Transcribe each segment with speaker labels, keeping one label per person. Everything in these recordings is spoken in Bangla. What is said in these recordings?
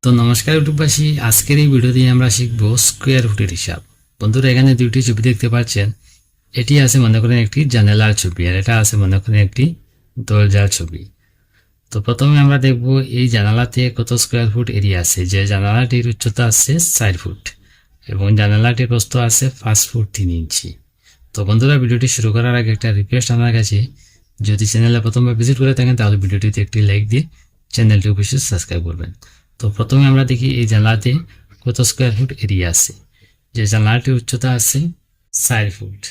Speaker 1: তো নমস্কার ইউটিউববাসী, আজকের এই ভিডিওতে আমরা শিখব স্কোয়ার ফুটের হিসাব। বন্ধুরা, এখানে দুইটি ছবি দেখতে পাচ্ছেন। এটি আছে মনে করেন একটি জানালার ছবি, আর এটা আছে মনে করেন একটি দরজার ছবি। তো প্রথমে আমরা দেখব এই জানালাতে কত স্কোয়ার ফুট এরিয়া আছে। যে জানালাটির উচ্চতা আছে 4 ফুট এবং জানালাটির প্রস্থ আছে 5 ফুট 3 ইঞ্চি। তো বন্ধুরা, ভিডিওটি শুরু করার আগে একটা রিকোয়েস্ট আমার কাছে, যদি চ্যানেলে প্রথমবার ভিজিট করে থাকেন তাহলে ভিডিওটিতে একটি লাইক দিয়ে চ্যানেলটি অবশ্যই সাবস্ক্রাইব করবেন। তো প্রথমে আমরা দেখি এই জানলাতে কত স্কোয়ার ফুট এরিয়া আছে। যে জানলাটির উচ্চতা আছে 4 ফুট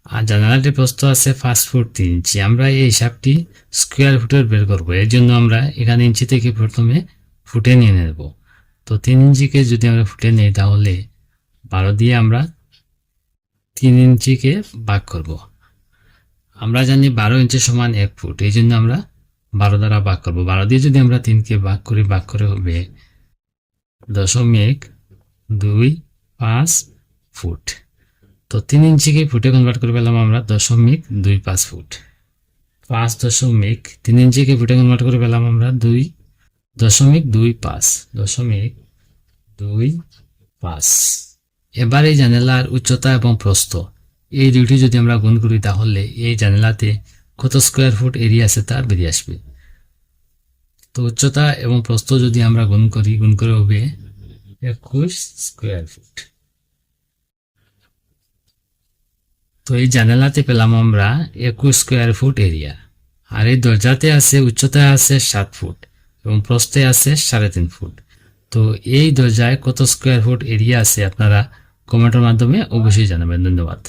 Speaker 1: আর জানালাটির প্রস্থ আছে 5 ফুট 3 ইঞ্চি। আমরা এই হিসাবটি স্কোয়ার ফুটের বের করব। এর জন্য আমরা এখানে ইঞ্চি থেকে প্রথমে ফুটে নিয়ে নেব। তো 3 ইঞ্চিকে যদি আমরা ফুটে নিই তাহলে 12 দিয়ে আমরা 3 ইঞ্চিকে ভাগ করব। আমরা জানি 12 ইঞ্চি সমান 1 ফুট, এই জন্য আমরা 12 দ্বারা ভাগ করব। 12 দিয়ে যদি আমরা 3কে ভাগ করি, ভাগ করে হবে 0.25 ফুট। তো 3 ইঞ্চিকে ফুটে কনভার্ট করে পেলাম আমরা 0.25 ফুট। 3 ইঞ্চিকে ফুটে কনভার্ট করে পেলাম আমরা 2.25। এবার এই জানালার উচ্চতা এবং প্রস্থ এই দুইটি যদি আমরা গুণ করি তাহলে এই জানালাতে কত স্কোয়ার ফুট এরিয়া আছে তা বেরিয়ে আসবে। তো উচ্চতা এবং প্রস্থ যদি আমরা গুণ করি, গুণ করে হবে 21 স্কোয়ার ফুট। তো এই জানালাতে পেলাম আমরা 21 স্কোয়ার ফুট এরিয়া। আর এই দরজাতে আছে উচ্চতা আছে 7 ফুট এবং প্রস্থে আছে 3.5 ফুট। তো এই দরজায় কত স্কোয়ার ফুট এরিয়া আছে আপনারা কমেন্টের মাধ্যমে অবশ্যই জানাবেন। ধন্যবাদ।